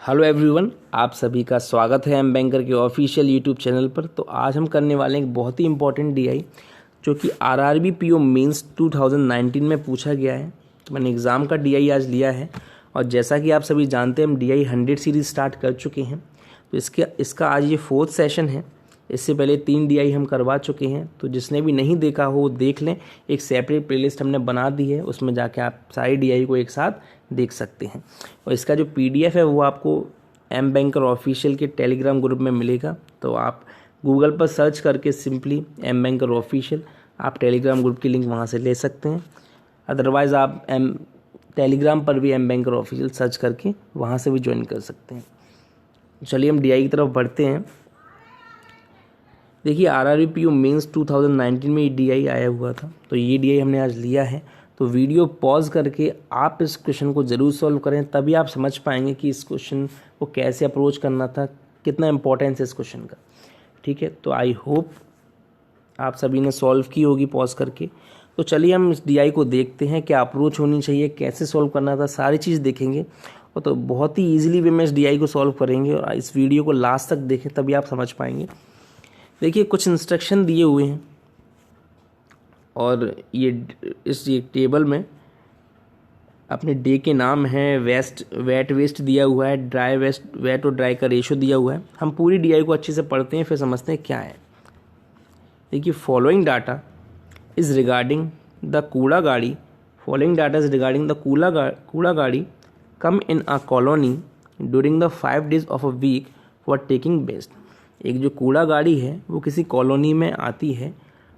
Hello everyone, आप सभी का स्वागत है एम बैंकर के ऑफिशियल यूट्यूब चैनल पर। तो आज हम करने वाले हैं एक बहुत ही इंपॉर्टेंट डीआई जो कि आरआरबी पीओ मेंस 2019 में पूछा गया है। तो मैंने एग्ज़ाम का डीआई आज लिया है और जैसा कि आप सभी जानते हैं हम डीआई 100 सीरीज़ स्टार्ट कर चुके हैं। तो इसका आज ये 4th सेशन है। इससे पहले 3 डीआई हम करवा चुके हैं, तो जिसने भी नहीं देखा हो वो देख लें। एक सेपरेट प्लेलिस्ट हमने बना दी है, उसमें जाके आप सारी डीआई को एक साथ देख सकते हैं। और इसका जो पीडीएफ है वो आपको एम बैंकर ऑफिशियल के टेलीग्राम ग्रुप में मिलेगा। तो आप गूगल पर सर्च करके सिंपली एम बैंकर ऑफिशियल आप टेलीग्राम ग्रुप की लिंक वहाँ से ले सकते हैं। अदरवाइज़ आप टेलीग्राम पर भी एम बैंकर ऑफिशियल सर्च करके वहाँ से भी ज्वाइन कर सकते हैं। चलिए हम डीआई की तरफ बढ़ते हैं। देखिए आरआरबी पीओ मेंस 2019 में ये डीआई आया हुआ था, तो ये डीआई हमने आज लिया है। तो वीडियो पॉज करके आप इस क्वेश्चन को ज़रूर सॉल्व करें, तभी आप समझ पाएंगे कि इस क्वेश्चन को कैसे अप्रोच करना था, कितना इंपॉर्टेंस है इस क्वेश्चन का। ठीक है, तो आई होप आप सभी ने सॉल्व की होगी पॉज करके। तो चलिए हम इस डीआई को देखते हैं, क्या अप्रोच होनी चाहिए, कैसे सॉल्व करना था, सारी चीज़ देखेंगे। और तो बहुत ही ईजिली वे में इस डीआई को सॉल्व करेंगे और इस वीडियो को लास्ट तक देखें तभी आप समझ पाएंगे। देखिए कुछ इंस्ट्रक्शन दिए हुए हैं और ये टेबल में अपने डे के नाम है, वेट वेस्ट दिया हुआ है, वेट और ड्राई का रेशो दिया हुआ है। हम पूरी डीआई को अच्छे से पढ़ते हैं फिर समझते हैं क्या है। देखिए following data is regarding the kooda gaadi kooda गाड़ी come in a colony during the 5 days of a week for taking waste. एक जो कूड़ा गाड़ी है वो किसी कॉलोनी में आती है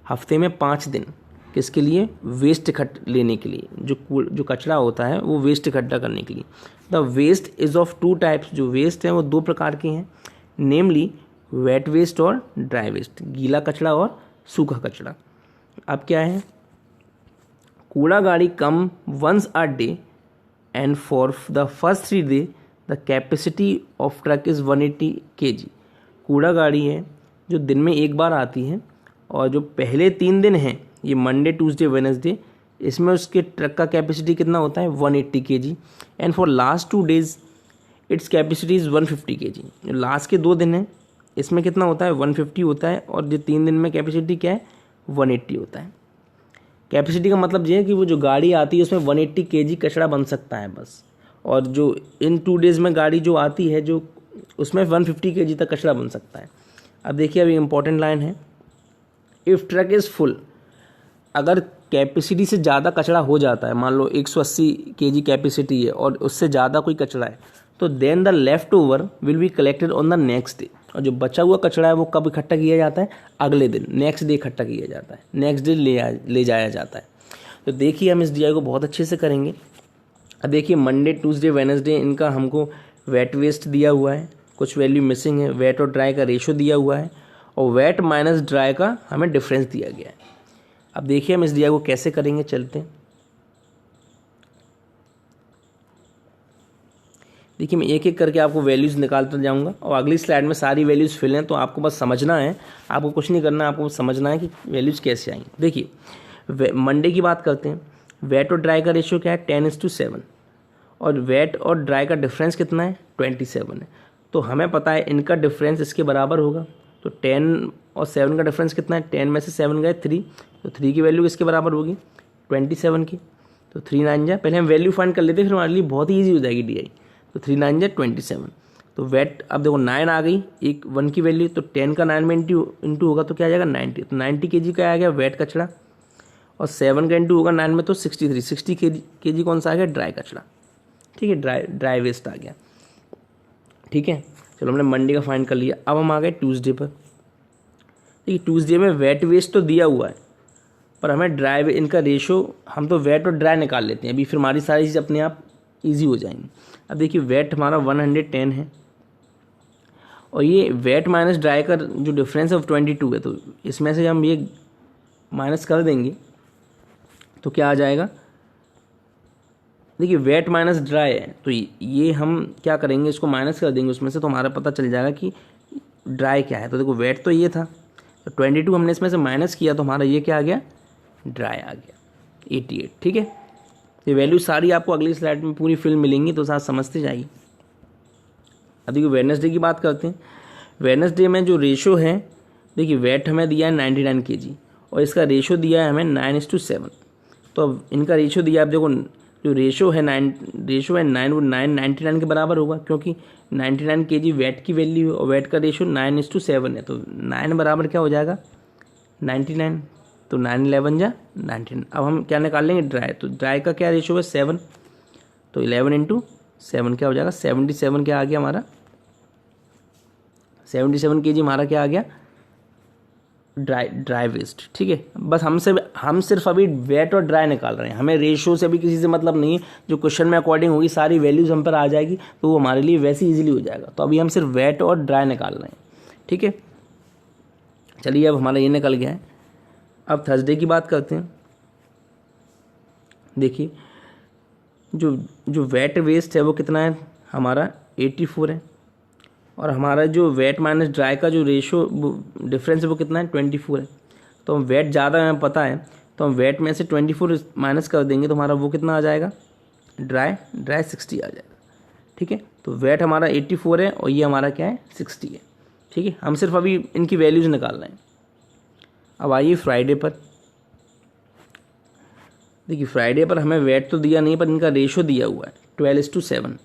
हफ्ते में 5 दिन, किसके लिए? वेस्ट लेने के लिए। जो कचरा होता है वो वेस्ट इकट्ठा करने के लिए। The waste is of 2 types. जो वेस्ट हैं वो 2 प्रकार के हैं, नेमली वेट वेस्ट और ड्राई वेस्ट, गीला कचरा और सूखा कचरा। अब क्या है? कूड़ा गाड़ी come once a day and for the first 3 days the capacity of truck is 180 kg। कूड़ा गाड़ी है जो दिन में एक बार आती है और जो पहले 3 दिन हैं, ये मंडे ट्यूसडे वेडनेसडे, इसमें उसके ट्रक का कैपेसिटी कितना होता है? 180 kg। And for last 2 days its capacity is 150 kg। जो लास्ट के 2 दिन हैं इसमें कितना होता है? 150 होता है और जो 3 दिन में कैपेसिटी क्या है? 180 होता है। कैपेसिटी का मतलब ये है कि वो जो गाड़ी आती है उसमें 180 kg कचरा बन सकता है बस। और जो इन 2 days में गाड़ी जो आती है जो उसमें 150 kg तक कचरा बन सकता है। अब देखिए अभी इंपॉर्टेंट लाइन है, इफ़ ट्रक इज़ फुल। अगर कैपेसिटी से ज़्यादा कचरा हो जाता है, मान लो 180 kg कैपेसिटी है और उससे ज़्यादा कोई कचरा है, तो then the left over will be collected on the next day. और जो बचा हुआ कचरा है वो कब इकट्ठा किया जाता है? अगले दिन, नेक्स्ट डे इकट्ठा किया जाता है, नेक्स्ट डे ले जाया जाता है। तो देखिए हम इस डीआई को बहुत अच्छे से करेंगे। अब देखिए मंडे ट्यूसडे वेडनेसडे इनका हमको वेट वेस्ट दिया हुआ है, कुछ वैल्यू मिसिंग है, वेट और ड्राई का रेशो दिया हुआ है और वेट माइनस ड्राई का हमें डिफरेंस दिया गया है। अब देखिए हम इस डीआई को कैसे करेंगे, चलते हैं। देखिए मैं एक एक करके आपको वैल्यूज़ निकालता जाऊंगा और अगली स्लाइड में सारी वैल्यूज़ फिल हैं, तो आपको बस समझना है, आपको कुछ नहीं करना है, आपको समझना है कि वैल्यूज़ कैसे आएंगी। देखिए मंडे की बात करते हैं। वेट और ड्राई का रेशो क्या है? 10:7 और वेट और ड्राई का डिफरेंस कितना है? 27 है। तो हमें पता है इनका डिफरेंस इसके बराबर होगा। तो 10 और 7 का डिफरेंस कितना है? 10 में से 7 गए 3, तो 3 की वैल्यू किसके बराबर होगी? 27 की। तो 3 9 जाए, पहले हम वैल्यू फाइंड कर लेते हैं, फिर हमारे लिए बहुत ही ईजी हो जाएगी डीआई। तो 3 9 जाए 27। तो वेट अब देखो 9 आ गई, एक 1 की वैल्यू, तो 10 का 9 में इंटू होगा तो क्या आ जाएगा? 90। तो 90 kg का आ गया वेट कचरा और 7 का इंटू होगा 9 में तो 63, 60 kg कौन सा आ गया? ड्राई कचरा। ठीक है, ड्राई वेस्ट आ गया। ठीक है, चलो हमने मंडे का फाइंड कर लिया। अब हम आ गए ट्यूसडे पर। देखिए ट्यूसडे में वेट वेस्ट तो दिया हुआ है पर हमें ड्राई इनका रेशो, हम तो वेट और ड्राई निकाल लेते हैं अभी, फिर हमारी सारी चीज़ अपने आप ईजी हो जाएंगी। अब देखिए वेट हमारा 110 है और ये वेट माइनस ड्राई का जो डिफरेंस है 22 है, तो इसमें से हम ये माइनस कर देंगे तो क्या आ जाएगा? देखिए वेट माइनस ड्राई है तो ये हम क्या करेंगे, इसको माइनस कर देंगे उसमें से, तो हमारा पता चल जाएगा कि ड्राई क्या है। तो देखो वेट तो ये था, तो 22 हमने इसमें से माइनस किया तो हमारा ये क्या आ गया? ड्राई आ गया 88। ठीक है, ये वैल्यू सारी आपको अगली स्लाइड में पूरी फिल मिलेंगी, तो साथ समझते जाइए। अब देखिए वेडनेसडे की बात करते हैं। वेडनेसडे में जो रेशो है, देखिए वेट हमें दिया है 99 kg और इसका रेशो दिया है हमें 9:7। तो अब इनका रेशो दिया है, आप देखो जो रेशो है 9 वो 99 के बराबर होगा, क्योंकि 99 kg वेट की वैल्यू है और वेट का रेशो 9:7 है। तो 9 बराबर क्या हो जाएगा 99, तो 9 जा 19। अब हम क्या निकाल लेंगे ड्राई, तो ड्राई का क्या रेशो है 7, तो 11 × 7 क्या हो जाएगा 77। क्या आ गया हमारा 77 kg हमारा क्या आ गया ड्राई वेस्ट। ठीक है, बस हम सिर्फ अभी वेट और ड्राई निकाल रहे हैं, हमें रेशो से भी किसी से मतलब नहीं है। जो क्वेश्चन में अकॉर्डिंग होगी सारी वैल्यूज हम पर आ जाएगी, तो वो हमारे लिए वैसे इजीली हो जाएगा। तो अभी हम सिर्फ वेट और ड्राई निकाल रहे हैं। ठीक है, चलिए अब हमारा ये निकल गया है। अब थर्सडे की बात करते हैं। देखिए जो वेट वेस्ट है वो कितना है हमारा 84 है, और हमारा जो वेट माइनस ड्राई का जो रेशो डिफरेंस है वो कितना है 24 है। तो हम वेट ज़्यादा हमें पता है, तो हम वेट में से 24 माइनस कर देंगे तो हमारा वो कितना आ जाएगा ड्राई 60 आ जाएगा। ठीक है, तो वेट हमारा 84 है और ये हमारा क्या है 60 है। ठीक है, हम सिर्फ अभी इनकी वैल्यूज़ निकाल रहे हैं। अब आइए फ्राइडे पर। देखिए फ्राइडे पर हमें वेट तो दिया नहीं, पर इनका रेशो दिया हुआ है 12:7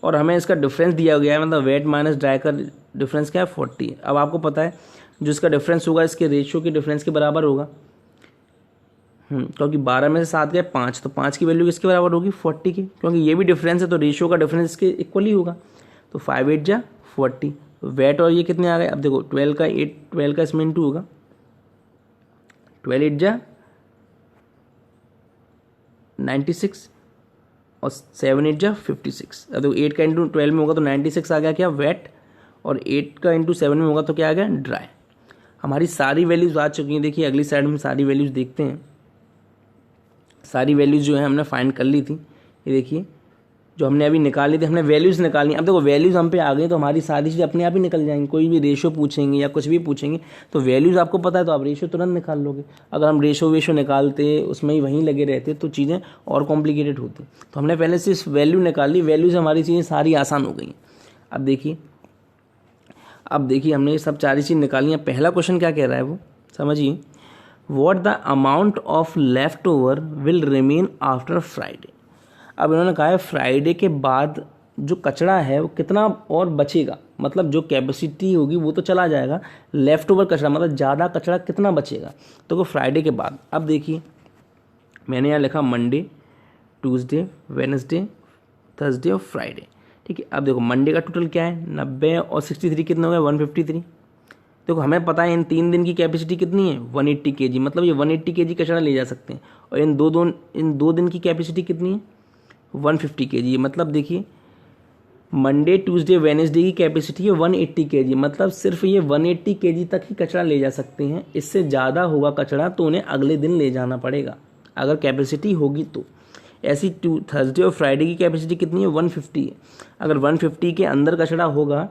और हमें इसका डिफरेंस दिया गया है, मतलब वेट माइनस ड्राई का डिफरेंस क्या है 40 है। अब आपको पता है जो इसका डिफरेंस होगा इसके रेशियो के डिफरेंस के बराबर होगा, क्योंकि 12 में से 7 गए 5, तो 5 की वैल्यू किसके बराबर होगी 40 की, क्योंकि ये भी डिफरेंस है तो रेशियो का डिफरेंस इसके इक्वल ही होगा। तो 5 8 जा 40, वेट और ये कितने आ गए, अब देखो 12 का इसमें इंटू होगा, 12 8 जा 96 और 7 8 जा 56। अब देखो 8 का इंटू 12 में होगा तो 96 आ गया क्या वेट, और 8 का इंटू 7 में होगा तो क्या आ गया ड्राई। हमारी सारी वैल्यूज़ आ चुकी हैं। देखिए अगली साइड में सारी वैल्यूज़ देखते हैं। सारी वैल्यूज़ जो है हमने फाइंड कर ली थी। ये देखिए जो हमने अभी निकाली थी, हमने वैल्यूज़ निकालनी। अब देखो वैल्यूज़ हम पे आ गई तो हमारी सारी चीज़ें अपने आप ही निकल जाएंगी। कोई भी रेशो पूछेंगे या कुछ भी पूछेंगे तो वैल्यूज़ आपको पता है तो आप रेशो तुरंत निकाल लोगे। अगर हम रेशो निकालते उसमें ही वहीं लगे रहते तो चीज़ें और कॉम्प्लिकेटेड होती। तो हमने पहले से वैल्यू निकाल ली, वैल्यू से हमारी चीज़ें सारी आसान हो गई। अब देखिए हमने ये सब सारी चीज़ निकाली हैं। पहला क्वेश्चन क्या कह रहा है वो समझिए, what the amount of left over will remain after Friday. अब इन्होंने कहा है फ्राइडे के बाद जो कचरा है वो कितना और बचेगा, मतलब जो कैपेसिटी होगी वो तो चला जाएगा, लेफ्ट ओवर कचरा मतलब ज़्यादा कचरा कितना बचेगा तो वो फ्राइडे के बाद। अब देखिए मैंने यहाँ लिखा मंडे, ट्यूसडे, वेडनेसडे, थर्सडे और फ्राइडे। ठीक है, अब देखो मंडे का टोटल क्या है 90 और 63 कितने हो गए 153। देखो हमें पता है इन 3 दिन की कैपेसिटी कितनी है 180 kg, मतलब ये 180 kg कचरा ले जा सकते हैं। और इन दो दिन की कैपेसिटी कितनी है 150 kg, मतलब देखिए मंडे ट्यूसडे वेडनेसडे की कैपेसिटी है 180 kg, मतलब सिर्फ ये 180 kg तक ही कचरा ले जा सकते हैं। इससे ज़्यादा होगा कचरा तो उन्हें अगले दिन ले जाना पड़ेगा अगर कैपेसिटी होगी तो। ऐसी थर्सडे और फ्राइडे की कैपेसिटी कितनी है 150 है। अगर 150 के अंदर कचरा होगा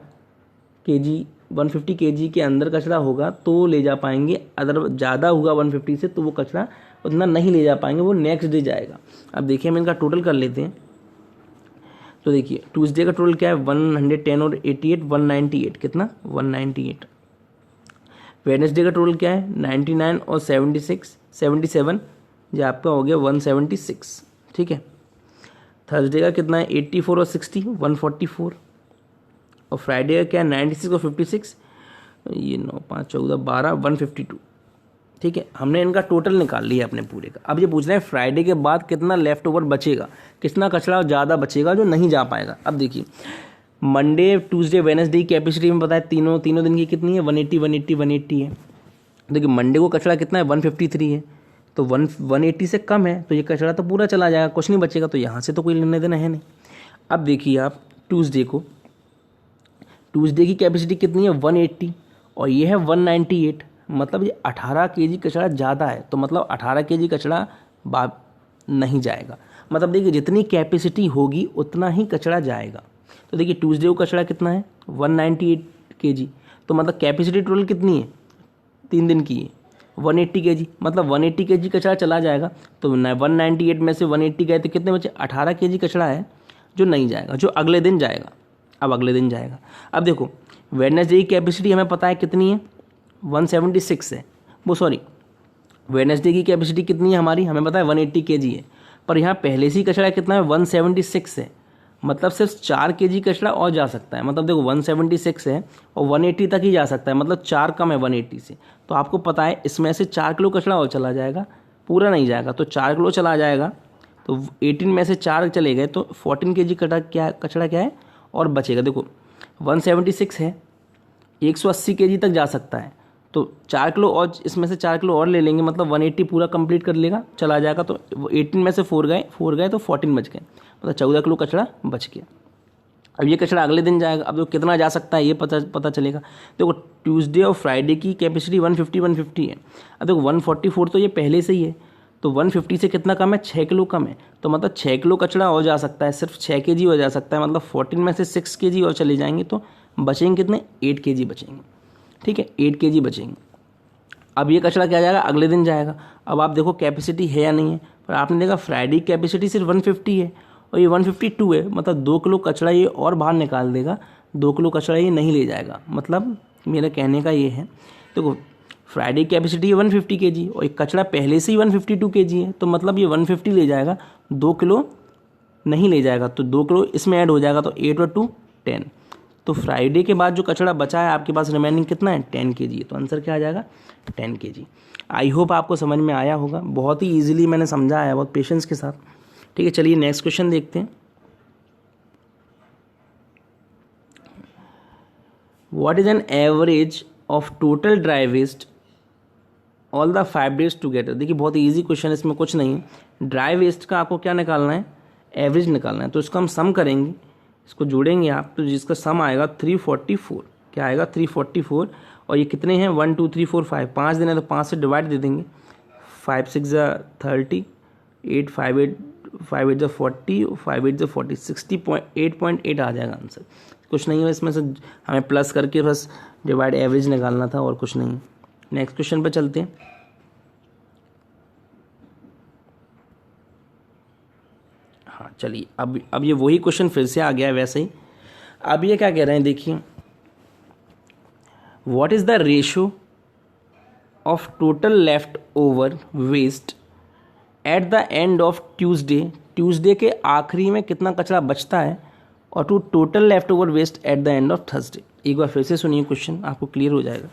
kg 150 kg के अंदर कचरा होगा तो ले जा पाएंगे, अगर ज़्यादा होगा 150 से तो वो कचरा उतना नहीं ले जा पाएंगे, वो नेक्स्ट डे जाएगा। अब देखिए हम इनका टोटल कर लेते हैं। तो देखिए ट्यूसडे का टोटल क्या है 110 और 88 198, कितना 198। वेडनेसडे का टोटल क्या है 99 और 77 जो आपका हो गया 176। ठीक है, थर्सडे का कितना है 84 और 60 144, और फ्राइडे का क्या है 96 और 56, ये 9 5 14 12 152। ठीक है, हमने इनका टोटल निकाल लिया अपने पूरे का। अब ये पूछ रहे हैं फ्राइडे के बाद कितना लेफ्ट ओवर बचेगा, कितना कचरा ज़्यादा बचेगा जो नहीं जा पाएगा। अब देखिए मंडे ट्यूसडे वेडनेसडे की कैपेसिटी में बताया तीनों दिन की कितनी है 180 है। देखिए मंडे को कचरा कितना है 153 है, तो 180 से कम है तो ये कचरा तो पूरा चला जाएगा, कुछ नहीं बचेगा, तो यहाँ से तो कोई लेने देना है नहीं। अब देखिए आप ट्यूसडे की कैपेसिटी कितनी है 180 और ये है 198, मतलब ये 18 kg कचरा ज़्यादा है, तो मतलब 18 kg कचरा नहीं जाएगा। मतलब देखिए जितनी कैपेसिटी होगी उतना ही कचरा जाएगा। तो देखिए ट्यूसडे को कचरा कितना है 198 kg, तो मतलब कैपेसिटी टोटल कितनी है 3 दिन की है 180 kg, मतलब 180 kg कचरा चला जाएगा। तो 198 में से 180 गए तो कितने बचे 18 kg कचरा है जो नहीं जाएगा, जो अगले दिन जाएगा। अब अगले दिन जाएगा। अब देखो वेडनेसडे की कैपेसिटी हमें पता है कितनी है, 176 है, वो सॉरी वेडनेसडे की कैपेसिटी कितनी है हमारी, हमें पता है 180 kg है, पर यहाँ पहले से ही कचरा कितना है 176 है, मतलब सिर्फ 4 kg कचरा और जा सकता है। मतलब देखो 176 है और 180 तक ही जा सकता है, मतलब 4 कम है 180 से। तो आपको पता है इसमें से 4 किलो कचरा और चला जाएगा, पूरा नहीं जाएगा, तो 4 किलो चला जाएगा, तो 18 में से 4 चले गए तो 14 kg कचरा क्या है और बचेगा। देखो 176 है, 180 kg तक जा सकता है, तो 4 किलो और इसमें से 4 किलो और ले लेंगे, मतलब 180 पूरा कंप्लीट कर लेगा, चला जाएगा। तो 18 में से 4 गए तो 14 बच गए, मतलब 14 किलो कचरा बच गया। अब ये कचरा अगले दिन जाएगा। अब देखो कितना जा सकता है ये पता चलेगा। देखो ट्यूसडे और फ्राइडे की कैपेसिटी 150 है। अब देखो 144 तो ये पहले से ही है, तो 150 से कितना कम है, 6 किलो कम है, तो मतलब 6 किलो कचरा हो जा सकता है, सिर्फ 6 kg हो जा सकता है, मतलब 14 में से 6 kg और चले जाएंगे तो बचेंगे कितने, 8 kg बचेंगे। ठीक है, 8 kg बचेंगे। अब ये कचरा क्या जाएगा, अगले दिन जाएगा। अब आप देखो कैपेसिटी है या नहीं है, पर आपने देखा फ्राइडे की कैपेसिटी सिर्फ 150 है और ये 152 है, मतलब 2 किलो कचरा ये और बाहर निकाल देगा, 2 किलो कचरा ये नहीं ले जाएगा। मतलब मेरा कहने का ये है, देखो फ्राइडे की कैपेसिटी है 150 kg और एक कचरा पहले से ही 152 kg है, तो मतलब ये 150 ले जाएगा, 2 किलो नहीं ले जाएगा, तो 2 किलो इसमें ऐड हो जाएगा, तो 8 और 2 10। तो फ्राइडे के बाद जो कचरा बचा है आपके पास रिमेनिंग कितना है, 10 kg। तो आंसर क्या आ जाएगा, 10 kg। आई होप आपको समझ में आया होगा, बहुत ही ईजिली मैंने समझाया है, बहुत पेशेंस के साथ। ठीक है, चलिए नेक्स्ट क्वेश्चन देखते हैं। What is an average of total dry waste all the 5 days together. देखिए बहुत ईजी क्वेश्चन, इसमें कुछ नहीं है। ड्राई वेस्ट का आपको क्या निकालना है, एवरेज निकालना है। तो इसको हम सम करेंगे, इसको जोड़ेंगे आप, तो जिसका सम आएगा 344। क्या आएगा, 344। और ये कितने हैं, 1 2 3 4 5, 5 दिन है तो 5 से डिवाइड दे देंगे, 5 6 30, 8 5 8 5 8 40, 5 8 40, 68.8 आ जाएगा आंसर। कुछ नहीं है इसमें से, हमें प्लस करके बस डिवाइड एवरेज निकालना था और कुछ नहीं। नेक्स्ट क्वेश्चन पे चलते हैं। हाँ चलिए, अब ये वही क्वेश्चन फिर से आ गया है वैसे ही। अब ये क्या कह रहे हैं, देखिए what is the ratio of total left over waste at the end of Tuesday. Tuesday के आखिरी में कितना कचरा बचता है, और to total left over waste at the end of Thursday. एक बार फिर से सुनिए क्वेश्चन, आपको क्लियर हो जाएगा।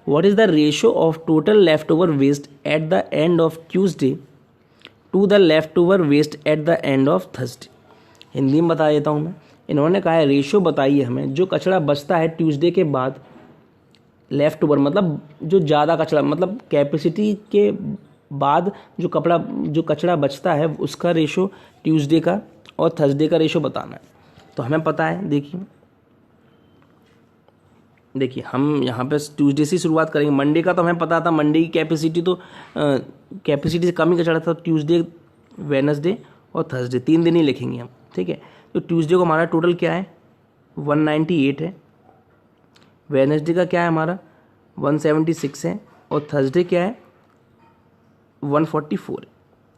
What is the ratio of total leftover waste at the end of Tuesday to the leftover waste at the end of Thursday? Hindi में बता देता हूँ मैं। इन्होंने कहा है रेशियो बताइए हमें, जो कचरा बचता है ट्यूसडे के बाद, लेफ्ट ओवर मतलब जो ज़्यादा कचरा, मतलब कैपेसिटी के बाद जो कचरा बचता है उसका रेशियो ट्यूसडे का और थर्सडे का रेशियो बताना है। तो हमें पता है, देखिए हम यहाँ पे ट्यूसडे से शुरुआत करेंगे। मंडे का तो हमें पता था, मंडे की कैपेसिटी तो कैपेसिटी से कम ही कचरा था। ट्यूसडे, वेडनेसडे और थर्सडे 3 दिन ही लिखेंगे हम। ठीक है, तो ट्यूसडे को हमारा टोटल क्या है, 198 है। वेडनेसडे का क्या है हमारा 176 है, और थर्सडे क्या है 144 है।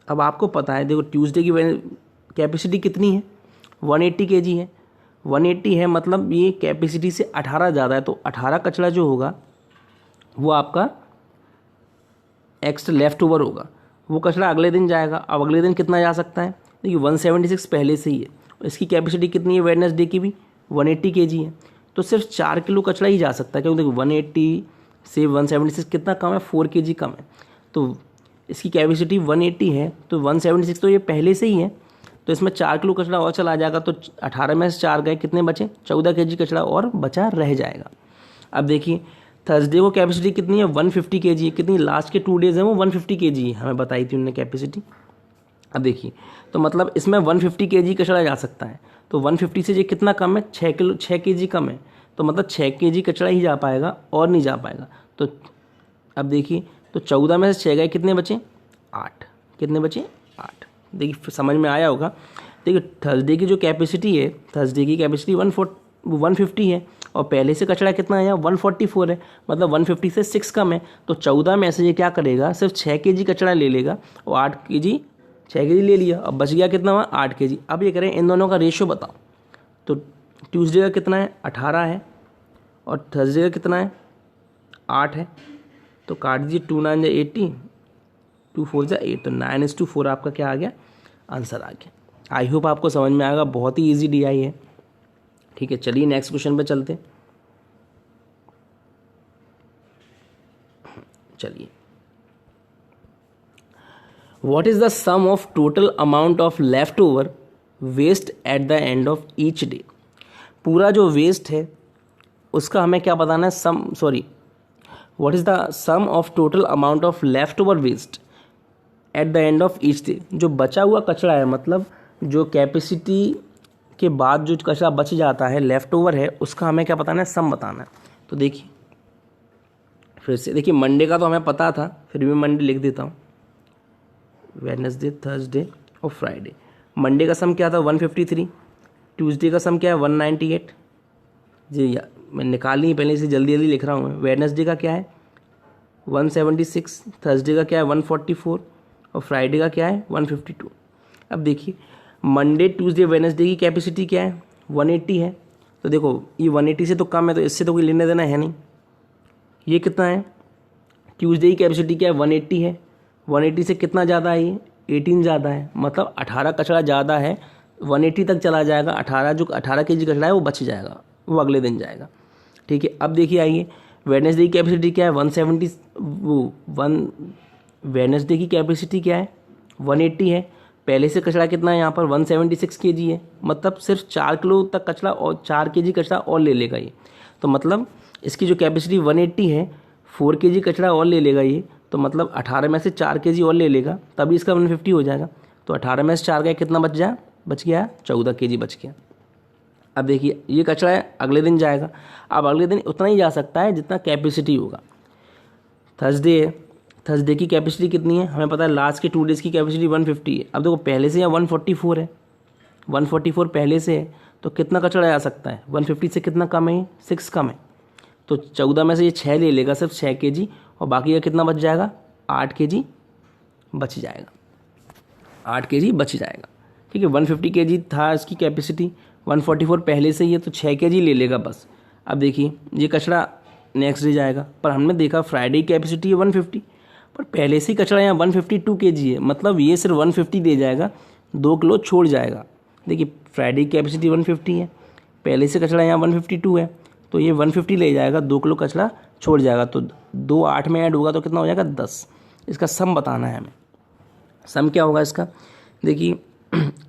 अब आपको पता है, देखो ट्यूसडे की कैपेसिटी कितनी है, 180 kg है। 180 है मतलब ये कैपेसिटी से 18 ज़्यादा है, तो 18 कचरा जो होगा वो आपका एक्स्ट्रा लेफ्ट ओवर होगा, वो कचरा अगले दिन जाएगा। अब अगले दिन कितना जा सकता है, देखिए 176 पहले से ही है, इसकी कैपेसिटी कितनी है वेडनेसडे की भी 180 kg है, तो सिर्फ 4 किलो कचरा ही जा सकता है, क्योंकि देखो 180 से 176 कितना कम है, 4 kg कम है। तो इसकी कैपेसिटी 180 है, तो 176 तो ये पहले से ही है, तो इसमें 4 किलो कचरा और चला जाएगा, तो 18 में से 4 गए, कितने बचे, 14 kg कचरा और बचा रह जाएगा। अब देखिए थर्सडे को कैपेसिटी कितनी है, 150 kg है। कितनी, लास्ट के 2 डेज हैं वो 150 kg है, हमें बताई थी उन्होंने कैपेसिटी। अब देखिए तो मतलब इसमें 150 kg कचरा जा सकता है, तो 150 से ये कितना कम है, 6 kg कम है, तो मतलब 6 kg कचरा ही जा पाएगा और नहीं जा पाएगा। तो अब देखिए, तो 14 में से 6 गए, कितने बचे, 8। कितने बचे, 8। देखिए समझ में आया होगा। देखिए थर्सडे की जो कैपेसिटी है, थर्सडे की कैपेसिटी 150 है, और पहले से कचरा कितना है, 144 है, मतलब 150 से 6 कम है, तो 14 में से ये क्या करेगा, सिर्फ 6 kg कचरा ले लेगा, और 8 kg 6 kg ले लिया, अब बच गया कितना हुआ, 8 kg। अब ये करें इन दोनों का रेशियो बताओ, तो ट्यूसडे का कितना है 18 है और थर्सडे का कितना है 8 है, तो काट दीजिए 2 9 जा 18, 2 4 जा 8, तो 9:4 आपका क्या आ गया, आंसर आ गया। आई होप आपको समझ में आएगा, बहुत ही ईजी DI है। ठीक है, चलिए नेक्स्ट क्वेश्चन पे चलते। चलिए, what is the sum of total amount of left over waste at the end of each day. पूरा जो वेस्ट है उसका हमें क्या बताना है, what is the sum of total amount of left over waste at the end of each day. जो बचा हुआ कचरा है, मतलब जो कैपेसिटी के बाद जो कचरा बच जाता है, लेफ्ट ओवर है, उसका हमें क्या बताना है, सम बताना है। तो देखिए फिर से, देखिए मंडे का तो हमें पता था, फिर भी मंडे लिख देता हूँ, वेडनेसडे, थर्सडे और फ्राइडे। मंडे का सम क्या था 153, ट्यूसडे का सम क्या है 198 जी, मैं निकाल ली पहले से, जल्दी जल्दी लिख रहा हूँ मैं। वेडनेसडे का क्या है 176, थर्सडे का क्या है 144 और फ्राइडे का क्या है 152। अब देखिए मंडे ट्यूसडे वेडनेसडे की कैपेसिटी क्या है 180 है, तो देखो ये 180 से तो कम है, तो इससे तो कोई लेने देना है नहीं। ये कितना है, ट्यूसडे की कैपेसिटी क्या है 180 है, 180 से कितना ज़्यादा है, ये 18 ज़्यादा है, मतलब 18 कचरा ज़्यादा है, 180 तक चला जाएगा। 18 kg कचरा है वो बच जाएगा, वो अगले दिन जाएगा। ठीक है, अब देखिए आइए, वेडनेसडे की कैपेसिटी क्या है 170 की कैपेसिटी क्या है 180 है, पहले से कचरा कितना है यहाँ पर 176 kg है, मतलब सिर्फ 4 किलो तक कचरा और 4 kg कचरा और ले लेगा ये, तो मतलब इसकी जो कैपेसिटी 180 है 4 kg कचरा और ले लेगा ये, तो मतलब 18 में से 4 kg और ले लेगा, तभी इसका 150 हो जाएगा। तो 18 में से 4 गया, कितना बच गया 14 kg बच गया। अब देखिए ये कचरा है अगले दिन जाएगा, अब अगले दिन उतना ही जा सकता है जितना कैपेसिटी होगा। थर्सडे की कैपेसिटी कितनी है, हमें पता है लास्ट के 2 डेज़ की कैपेसिटी 150 है। अब देखो पहले से यहाँ 144 है, 144 पहले से है, तो कितना कचरा जा सकता है 150 से कितना कम है, 6 कम है, तो 14 में से ये 6 ले लेगा, सिर्फ 6 kg, और बाकी का कितना बच जाएगा 8 kg बच जाएगा, 8 kg बच जाएगा। ठीक है, 150 kg था इसकी कैपेसिटी, 144 पहले से ही है, तो 6 kg ले लेगा बस। अब देखिए ये कचरा नेक्स्ट डे जाएगा, पर हमने देखा फ्राइडे की कैपेसिटी है 150, पर पहले से ही कचरा यहाँ 152 kg है, मतलब ये सिर्फ 150 दे जाएगा, 2 किलो छोड़ जाएगा। देखिए फ्राइडे की कैपेसिटी 150 है, पहले से कचरा यहाँ 152 है, तो ये 150 ले जाएगा, 2 किलो कचरा छोड़ जाएगा, तो 2 8 में ऐड होगा तो कितना हो जाएगा 10। इसका सम बताना है हमें। सम क्या होगा इसका, देखिए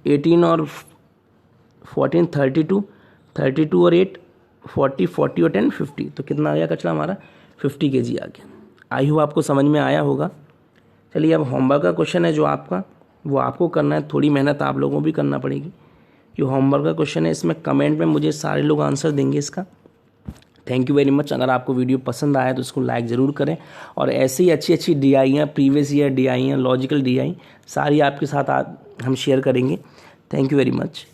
18 और 14 32 और 8 40 और 10 50, तो कितना आ गया कचरा हमारा 50 kg आ गया। आई होप आपको समझ में आया होगा। चलिए अब होमवर्क का क्वेश्चन है जो आपका, वो आपको करना है, थोड़ी मेहनत आप लोगों को भी करना पड़ेगी। जो होमवर्क का क्वेश्चन है इसमें कमेंट में मुझे सारे लोग आंसर देंगे इसका। Thank you very much. अगर आपको वीडियो पसंद आया तो इसको लाइक ज़रूर करें, और ऐसी अच्छी अच्छी DI previous year DI logical DI सारी आपके साथ हम शेयर करेंगे। Thank you very much.